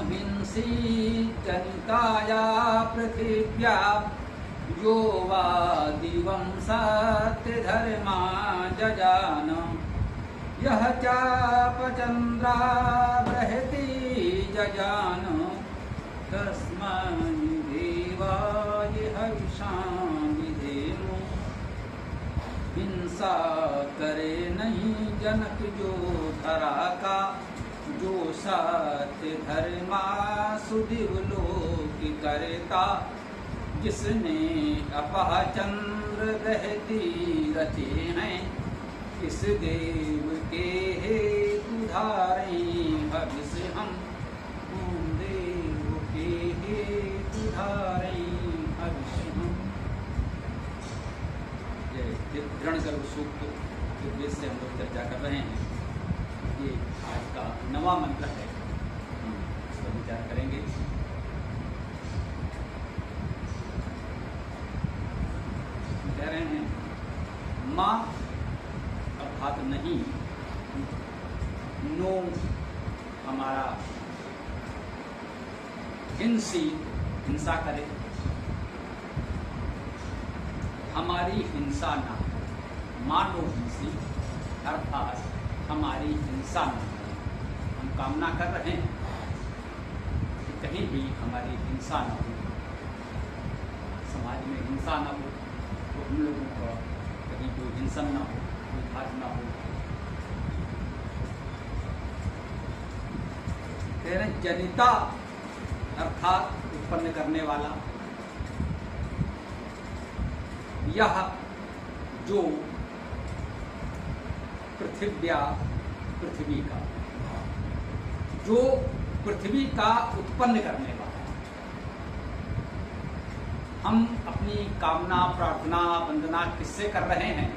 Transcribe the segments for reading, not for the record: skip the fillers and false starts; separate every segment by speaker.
Speaker 1: हिंसी जनिताया पृथिव्या यो वा दिवं सत्यधर्मा जजान यह चापचंद्रा बृहति जजान तस्मै देवाय हविषां विधेमो। हिंसा करे नहीं जनक जो धरा का, जो सत्य धर्मा सुदिव लोक करता। जिसने अपह चंद्र बृहति रचे हैं, किस देव के हेतु धारे हविष हम। देव के हेतु धारे हविष हम। दृढ़ गर्भ सूक्त के से हम लोग चर्चा कर रहे हैं। ये आज का नवा मंत्र है, हम इस पर विचार करेंगे। कह रहे हैं माँ अर्थात नहीं, नो हमारा हिंसी हिंसा करे, हमारी हिंसा ना, मानो हिंसी अर्थात हमारी हिंसा ना। हम कामना कर रहे हैं कि कहीं भी हमारी हिंसा ना हो, समाज में हिंसा ना हो, तो हम लोगों का कहीं कोई हिंसन ना हो, कोई घात ना हो। तेरे जनिता अर्थात उत्पन्न करने वाला, यह जो पृथिव्या पृथ्वी का, जो पृथ्वी का उत्पन्न करने वाला। हम अपनी कामना प्रार्थना वंदना किससे कर रहे हैं?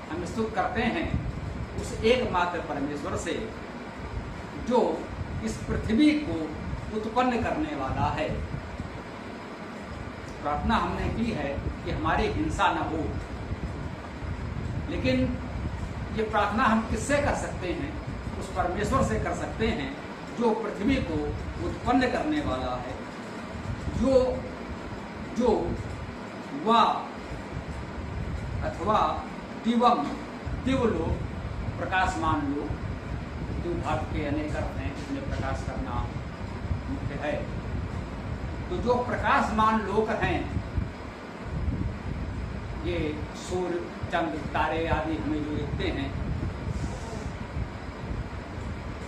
Speaker 1: हम स्तुति करते हैं उस एकमात्र परमेश्वर से जो इस पृथ्वी को उत्पन्न करने वाला है। प्रार्थना हमने की है कि हमारी हिंसा न हो, लेकिन ये प्रार्थना हम किससे कर सकते हैं? उस परमेश्वर से कर सकते हैं जो पृथ्वी को उत्पन्न करने वाला है, जो वा अथवा दिवम, दिवलोक प्रकाशमान लोक। दिव भाग के अनेक अर्थ हैं, इसमें प्रकाश करना मुख्य है। तो जो प्रकाशमान लोक हैं, ये सूर्य चंद्र तारे आदि हमें जो दिखते हैं,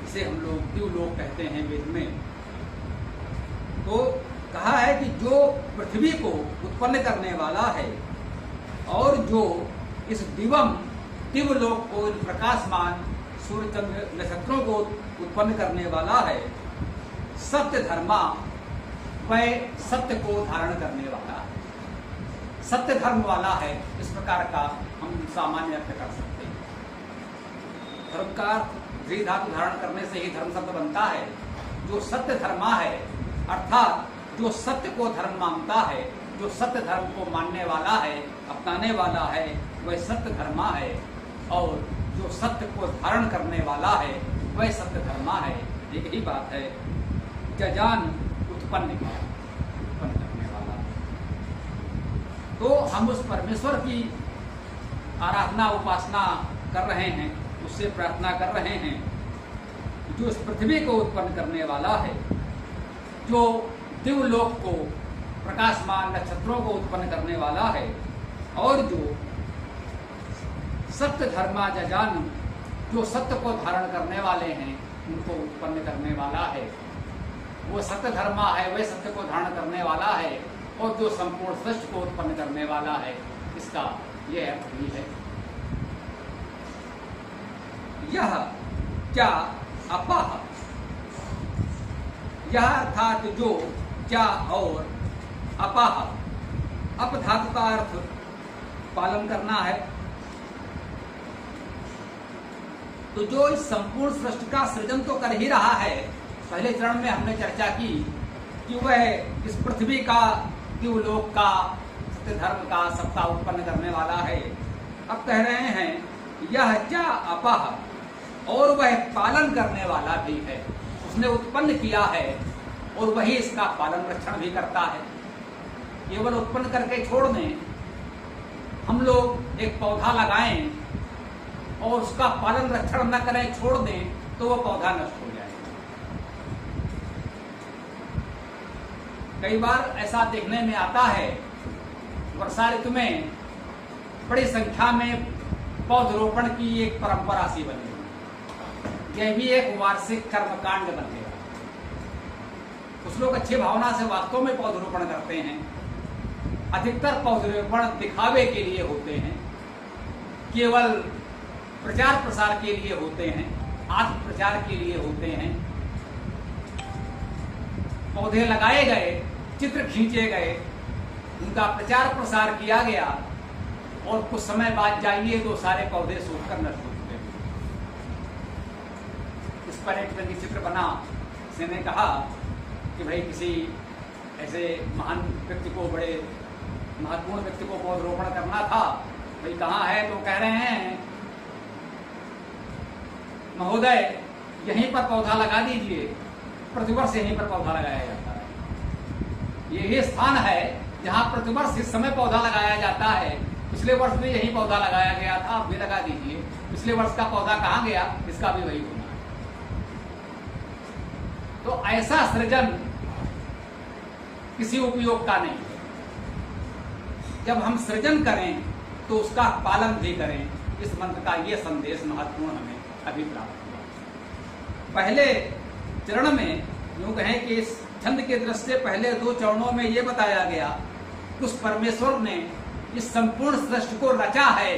Speaker 1: इसे हम लोग दिवलोक कहते हैं वेद में। तो कहा है कि जो पृथ्वी को उत्पन्न करने वाला है और जो इस दिवलोक को, प्रकाशमान सूर्य चंद्र नक्षत्रों को उत्पन्न करने वाला है, सत्य धर्मा, वह सत्य को धारण करने वाला है, सत्य धर्म वाला है। इस प्रकार का हम सामान्य अर्थ कर सकते हैं। धर्म का धी धातु धारण करने से ही धर्म शब्द बनता है। जो सत्य धर्मा है अर्थात जो सत्य को धर्म मानता है, जो सत्य धर्म को मानने वाला है, अपनाने वाला है, वह सत्य धर्मा है। और जो सत्य को धारण करने वाला है वह सत्य धर्मा है। एक ही बात है। जजान उत्पन्न करने वाला। तो हम उस परमेश्वर की आराधना उपासना कर रहे हैं, उससे प्रार्थना कर रहे हैं जो इस पृथ्वी को उत्पन्न करने वाला है, जो दिवलोक को, प्रकाशमान नक्षत्रों को उत्पन्न करने वाला है, और जो सत्य धर्मा जजान, जो सत्य को धारण करने वाले हैं उनको उत्पन्न करने वाला है। वो सत्य धर्मा है, वह सत्य को धारण करने वाला है, और जो संपूर्ण सृष्टि को उत्पन्न करने वाला है। इसका यह अर्थ भी है। यह क्या अपह, यह अर्थात जो, क्या और अपह, अप धातु का अर्थ पालन करना है। तो जो इस संपूर्ण सृष्टि का सृजन तो कर ही रहा है। पहले चरण में हमने चर्चा की कि वह इस पृथ्वी का, दिवलोक का, सत्य धर्म का सत्ता उत्पन्न करने वाला है। अब कह रहे हैं यह क्या अपह, और वह पालन करने वाला भी है। उस उसने उत्पन्न किया है और वही इसका पालन रक्षण भी करता है। केवल उत्पन्न करके छोड़ दें, हम लोग एक पौधा लगाएं और उसका पालन रक्षण न करें, छोड़ दें, तो वो पौधा नष्ट हो जाएगा। कई बार ऐसा देखने में आता है, वर्षा ऋतु में बड़ी संख्या में पौधरोपण की एक परंपरा सी बनी। यह भी एक वार्षिक कर्मकांड बन गया। कुछ लोग अच्छी भावना से वास्तव में पौधरोपण करते हैं। अधिकतर पौधरोपण दिखावे के लिए होते हैं, केवल प्रचार प्रसार के लिए होते हैं, आत्म प्रचार के लिए होते हैं। पौधे लगाए गए, चित्र खींचे गए, उनका प्रचार प्रसार किया गया और कुछ समय बाद जाइए तो सारे पौधे सूखकर नष्ट हो चुके। इस पर एक रंगी चित्र बना। किसी ने कहा कि भाई किसी ऐसे महान व्यक्ति को, बड़े महत्वपूर्ण व्यक्ति को पौधरोपण करना था, भाई कहाँ है? तो कह रहे हैं महोदय यहीं पर पौधा लगा दीजिए, प्रतिवर्ष यहीं पर पौधा लगाया जाता है। यही स्थान है जहाँ प्रतिवर्ष इस समय पौधा लगाया जाता है। पिछले वर्ष भी यही पौधा लगाया गया था, अब भी लगा दीजिए। पिछले वर्ष का पौधा कहाँ गया? इसका भी वही होना है। तो ऐसा सृजन किसी उपयोग का नहीं है। जब हम सृजन करें तो उसका पालन भी करें। इस मंत्र का ये संदेश महत्वपूर्ण हमें अभी प्राप्त हुआ। पहले चरण में यूं कहें कि इस छंद के दृष्टि से पहले 2 चरणों में ये बताया गया कि उस परमेश्वर ने इस संपूर्ण सृष्टि को रचा है,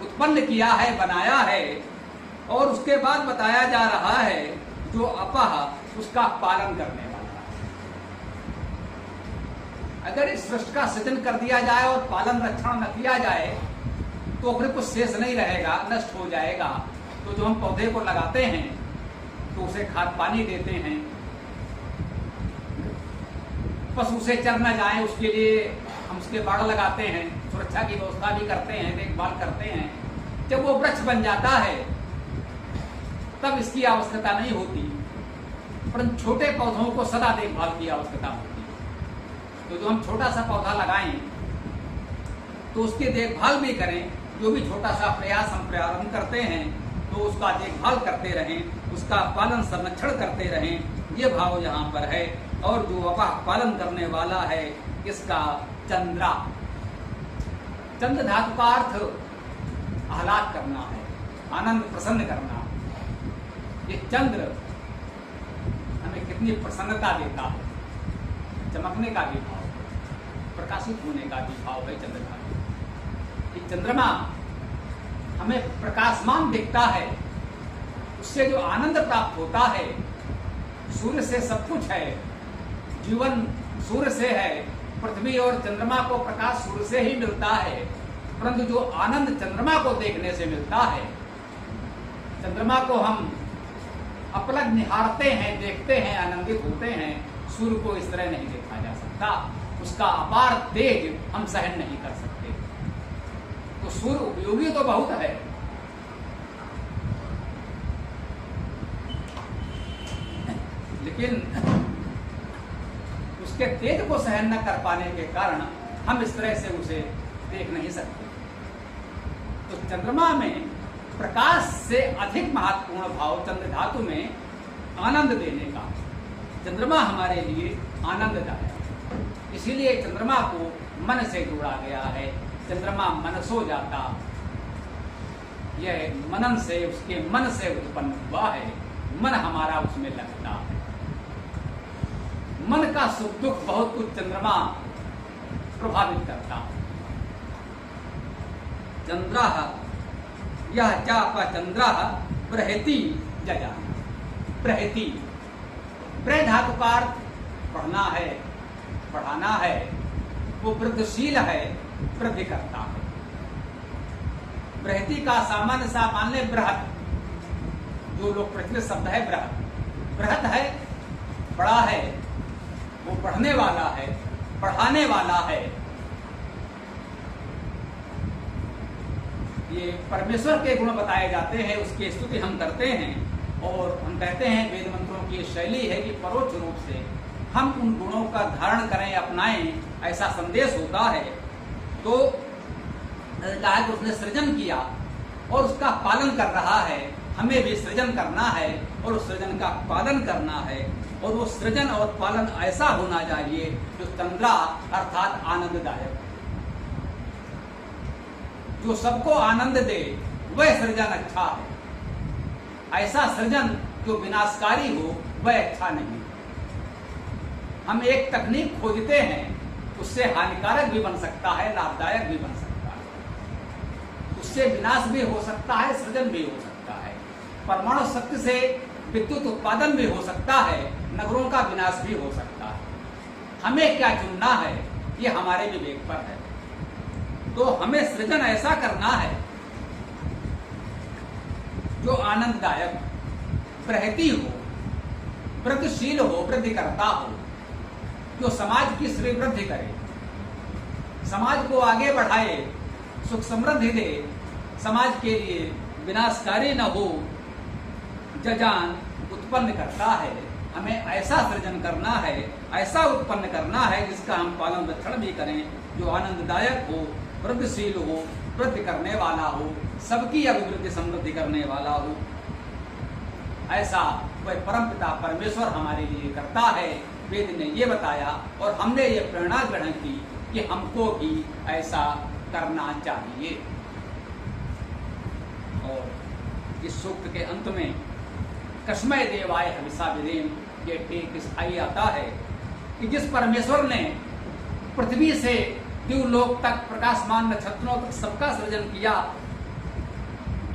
Speaker 1: उत्पन्न किया है, बनाया है, और उसके बाद बताया जा रहा है जो अपह उसका पालन करने वाला है। अगर इस सृष्टि का सृजन कर दिया जाए और पालन रक्षण न किया जाए तो फिर कुछ शेष नहीं रहेगा, नष्ट हो जाएगा। तो जो हम पौधे को लगाते हैं तो उसे खाद पानी देते हैं, पशु उसे चर न जाए उसके लिए हम उसके बाड़ लगाते हैं, सुरक्षा की व्यवस्था भी करते हैं, देखभाल करते हैं। जब वो वृक्ष बन जाता है तब इसकी आवश्यकता नहीं होती, परंतु छोटे पौधों को सदा देखभाल की आवश्यकता होती है। तो जो हम छोटा सा पौधा लगाएं तो उसकी देखभाल भी करें। जो भी छोटा सा प्रयास हम प्रारंभ करते हैं तो उसका देखभाल करते रहें, उसका पालन संरक्षण करते रहें, ये भाव यहाँ पर है। और जो अपह पालन करने वाला है इसका चंद्रा, चंद्र धातु का अर्थ आह्लाद करना है, आनंद प्रसन्न करना। ये चंद्र हमें कितनी प्रसन्नता देता है, चमकने का भी भाव, प्रकाशित होने का भी भाव है चंद्र का। ये चंद्रमा हमें प्रकाशमान दिखता है, उससे जो आनंद प्राप्त होता है। सूर्य से सब कुछ है, जीवन सूर्य से है, पृथ्वी और चंद्रमा को प्रकाश सूर्य से ही मिलता है, परंतु जो आनंद चंद्रमा को देखने से मिलता है, चंद्रमा को हम अपलक निहारते हैं, देखते हैं, आनंदित होते हैं। सूर्य को इस तरह नहीं देखा जा सकता, उसका अपार तेज हम सहन नहीं कर सकते। तो सूर्य उपयोगी तो बहुत है, लेकिन उसके तेज को सहन न कर पाने के कारण हम इस तरह से उसे देख नहीं सकते। तो चंद्रमा में प्रकाश से अधिक महत्वपूर्ण भाव चंद्र धातु में आनंद देने का। चंद्रमा हमारे लिए आनंददायक, इसीलिए चंद्रमा को मन से जोड़ा गया है। चंद्रमा मनसो जाता, यह मनन से, उसके मन से उत्पन्न हुआ है। मन हमारा उसमें लगता है। मन का सुख दुख बहुत कुछ चंद्रमा प्रभावित करता है। चंद्रा यह चाप चंद्रा बृहति जजा, बृहति, प्र धातु का अर्थ पढ़ना है, पढ़ाना है। वो वृद्धिशील है, वृद्धि करता है। बृहति का सामान्य सा मान ले बृहत, जो लोग प्रचलित शब्द है बृहत। बृहत है, बड़ा है, वो पढ़ने वाला है, पढ़ाने वाला है। ये परमेश्वर के गुण बताए जाते हैं, उसकी स्तुति हम करते हैं और हम कहते हैं वेद मंत्रों की ये शैली है कि परोक्ष रूप से हम उन गुणों का धारण करें, अपनाएं, ऐसा संदेश होता है। तो कहा कि उसने सृजन किया और उसका पालन कर रहा है, हमें भी सृजन करना है और उस सृजन का पालन करना है। और वो सृजन और पालन ऐसा होना चाहिए जो तंद्रा अर्थात आनंददायक, जो सबको आनंद दे, वह सृजन अच्छा है। ऐसा सृजन जो विनाशकारी हो वह अच्छा नहीं। हम एक तकनीक खोजते हैं, उससे हानिकारक भी बन सकता है, लाभदायक भी बन सकता है, उससे विनाश भी हो सकता है, सृजन भी हो सकता है। परमाणु शक्ति से विद्युत उत्पादन भी हो सकता है, नगरों का विनाश भी हो सकता है। हमें क्या चुनना है ये हमारे विवेक पर है। तो हमें सृजन ऐसा करना है जो आनंददायक, प्रहती हो, वृद्धिशील हो, वृद्धि करता हो, जो समाज की श्री वृद्धि करे, समाज को आगे बढ़ाए, सुख समृद्धि दे, समाज के लिए विनाशकारी न हो, जजान उत्पन्न करता है। हमें ऐसा सृजन करना है, ऐसा उत्पन्न करना है जिसका हम पालन रक्षण भी करें, जो आनंददायक हो, वृद्धिशील हो, वृद्धि करने वाला हो, सबकी अभिवृद्धि समृद्धि करने वाला हो। ऐसा वह परमपिता परमेश्वर हमारे लिए करता है। वेद ने ये बताया और हमने ये प्रेरणा ग्रहण की कि हमको भी ऐसा करना चाहिए। और इस सूक्त के अंत में कस्मै देवाय हविषा विधेम, ये ठीक स्थायी आता है कि जिस परमेश्वर ने पृथ्वी से द्युलोक तक, प्रकाशमान नक्षत्रों तक सबका सृजन किया,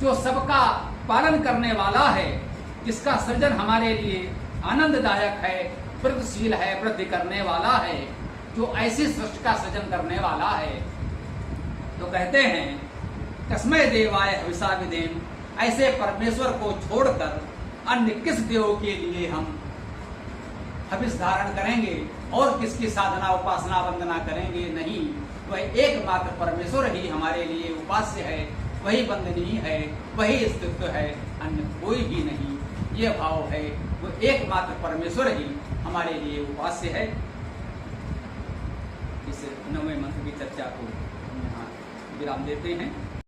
Speaker 1: जो सबका पालन करने वाला है, जिसका सृजन हमारे लिए आनंददायक है, वृद्धिशील है, वृद्धि करने वाला है, जो ऐसी सृष्टि का सृजन करने वाला है, तो कहते हैं कस्मै देवाय हविषा विधेम, ऐसे परमेश्वर को छोड़कर अन्य किस देव के लिए हम हविष धारण करेंगे और किसकी साधना उपासना वंदना करेंगे? नहीं, वह एकमात्र परमेश्वर ही हमारे लिए उपास्य है, वही वंदनीय है, वही अस्तित्व है, अन्य कोई भी नहीं। ये भाव है, वो एकमात्र परमेश्वर ही हमारे लिए उपास्य है। इस 9वें मंत्र की चर्चा को हम यहाँ विराम देते हैं।